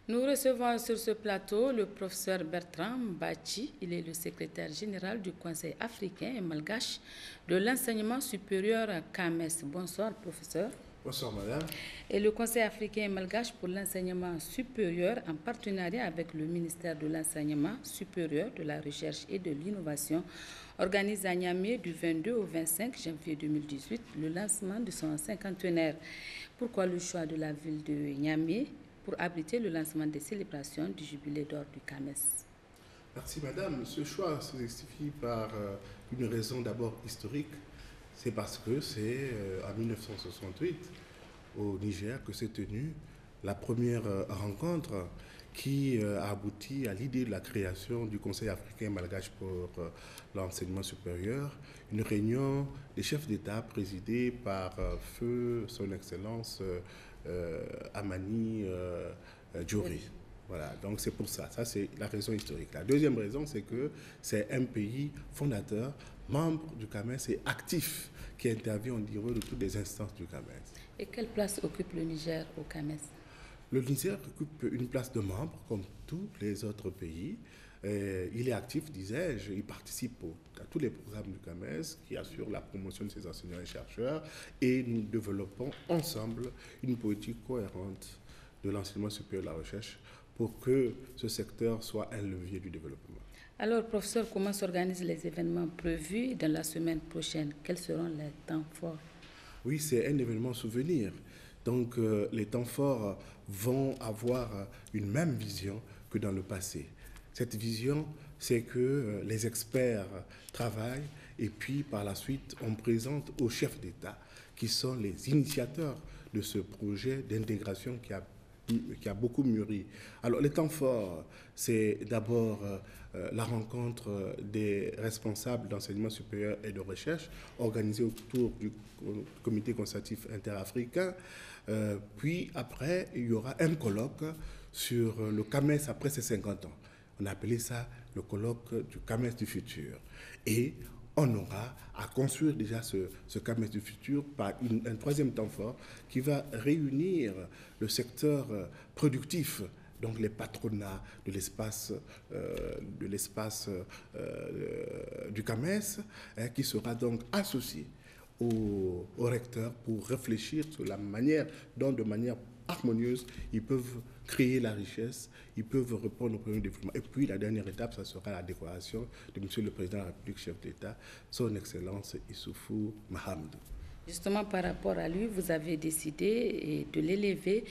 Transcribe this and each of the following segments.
Nous recevons sur ce plateau le professeur Bertrand Bachi. Il est le secrétaire général du Conseil africain et malgache de l'enseignement supérieur à CAMES. Bonsoir, professeur. Bonsoir, madame. Et le Conseil africain et malgache pour l'enseignement supérieur, en partenariat avec le ministère de l'Enseignement supérieur, de la Recherche et de l'Innovation, organise à Niamey du 22 au 25 janvier 2018 le lancement de son cinquantenaire. Pourquoi le choix de la ville de Niamey pour abriter le lancement des célébrations du jubilé d'or du CAMES? Merci, madame. Ce choix se justifie par une raison d'abord historique. C'est parce que c'est en 1968, au Niger, que s'est tenue la première rencontre qui a abouti à l'idée de la création du Conseil africain malgache pour l'enseignement supérieur, une réunion des chefs d'État présidée par Feu Son Excellence Amani Djouri. Voilà, donc c'est pour ça. Ça, c'est la raison historique. La deuxième raison, c'est que c'est un pays fondateur, membre du CAMES et actif, qui intervient au niveau de toutes les instances du CAMES. Et quelle place occupe le Niger au CAMES? Le Niger occupe une place de membre, comme tous les autres pays. Il est actif, disais-je, il participe à tous les programmes du CAMES qui assurent la promotion de ses enseignants et chercheurs, et nous développons ensemble une politique cohérente de l'enseignement supérieur et de la recherche pour que ce secteur soit un levier du développement. Alors, professeur, comment s'organisent les événements prévus dans la semaine prochaine? Quels seront les temps forts? Oui, c'est un événement souvenir. Donc, les temps forts vont avoir une même vision que dans le passé. Cette vision, c'est que les experts travaillent et puis, par la suite, on présente aux chefs d'État qui sont les initiateurs de ce projet d'intégration qui a beaucoup mûri. Alors, les temps forts, c'est d'abord la rencontre des responsables d'enseignement supérieur et de recherche organisée autour du comité consultatif interafricain. Puis après, il y aura un colloque sur le CAMES après ses 50 ans. On a appelé ça le colloque du CAMES du futur. Et on aura à construire déjà ce CAMES du futur par un troisième temps fort qui va réunir le secteur productif, donc les patronats de l'espace du CAMES, qui sera donc associé au recteur pour réfléchir sur la manière dont, de manière harmonieuse, ils peuvent créer la richesse, ils peuvent répondre au problème du développement. Et puis la dernière étape, ça sera la décoration de M. le Président de la République, chef d'État, son Excellence Issoufou Mahamadou. Justement, par rapport à lui, vous avez décidé de l'élever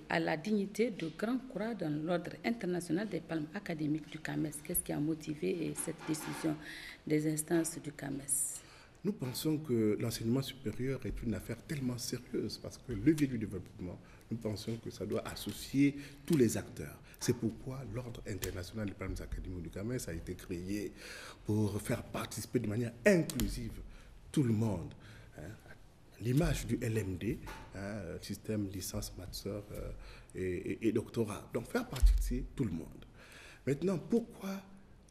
à la dignité de Grand Croix dans l'ordre international des palmes académiques du CAMES. Qu'est-ce qui a motivé cette décision des instances du CAMES? Nous pensons que l'enseignement supérieur est une affaire tellement sérieuse parce que le levier du développement, nous pensons que ça doit associer tous les acteurs. C'est pourquoi l'Ordre international des palmes académiques du CAMES a été créé pour faire participer de manière inclusive tout le monde. L'image du LMD, système licence, master et doctorat. Donc faire participer tout le monde. Maintenant, pourquoi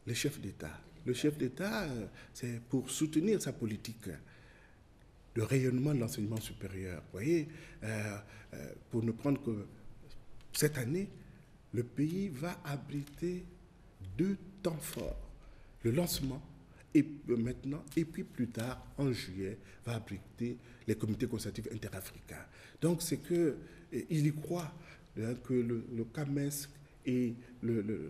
les chefs d'État? Le chef d'État, c'est pour soutenir sa politique de rayonnement de l'enseignement supérieur. Vous voyez, pour ne prendre que cette année, le pays va abriter 2 temps forts. Le lancement, et maintenant, et puis plus tard, en juillet, va abriter les comités consultatifs interafricains. Donc c'est qu'il y croit que le CAMES et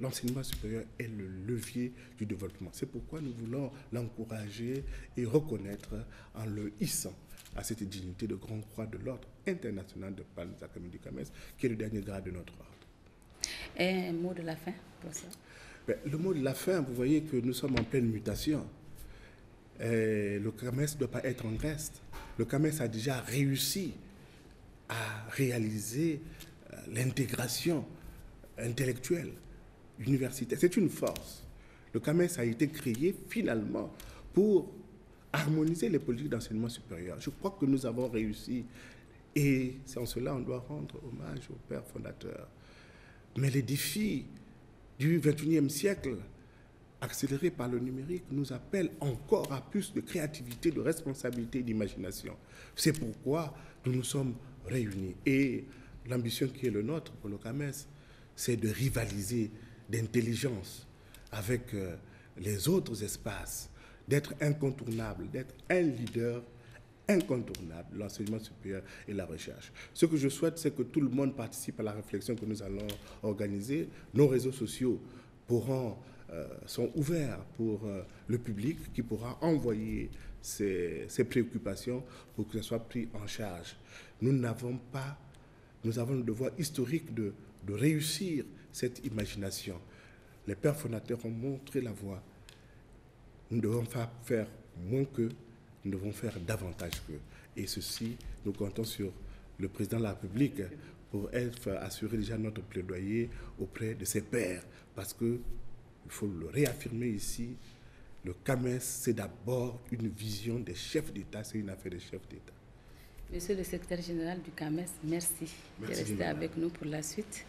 l'enseignement supérieur est le levier du développement. C'est pourquoi nous voulons l'encourager et reconnaître en le hissant à cette dignité de Grand Croix de l'Ordre international de palmes académiques du CAMES, qui est le dernier grade de notre ordre. Et un mot de la fin pour ça? Le mot de la fin, vous voyez que nous sommes en pleine mutation. Le CAMES ne doit pas être en reste. Le CAMES a déjà réussi à réaliser l'intégration intellectuelle, universitaire. C'est une force. Le CAMES a été créé finalement pour harmoniser les politiques d'enseignement supérieur. Je crois que nous avons réussi et c'est en cela qu'on doit rendre hommage au père fondateur. Mais les défis du XXIe siècle, accélérés par le numérique, nous appellent encore à plus de créativité, de responsabilité et d'imagination. C'est pourquoi nous nous sommes réunis. Et l'ambition qui est le nôtre pour le CAMES, c'est de rivaliser d'intelligence avec les autres espaces, d'être incontournable, d'être un leader incontournable, l'enseignement supérieur et la recherche. Ce que je souhaite, c'est que tout le monde participe à la réflexion que nous allons organiser. Nos réseaux sociaux sont ouverts pour le public qui pourra envoyer ses préoccupations pour que ce soit pris en charge. Nous avons le devoir historique de réussir cette imagination. Les pères fondateurs ont montré la voie. Nous ne devons pas faire moins qu'eux, nous devons faire davantage qu'eux. Et ceci, nous comptons sur le président de la République pour assurer déjà notre plaidoyer auprès de ses pairs. Parce qu'il faut le réaffirmer ici, le CAMES, c'est d'abord une vision des chefs d'État, c'est une affaire des chefs d'État. Monsieur le secrétaire général du CAMES, merci de rester avec nous pour la suite.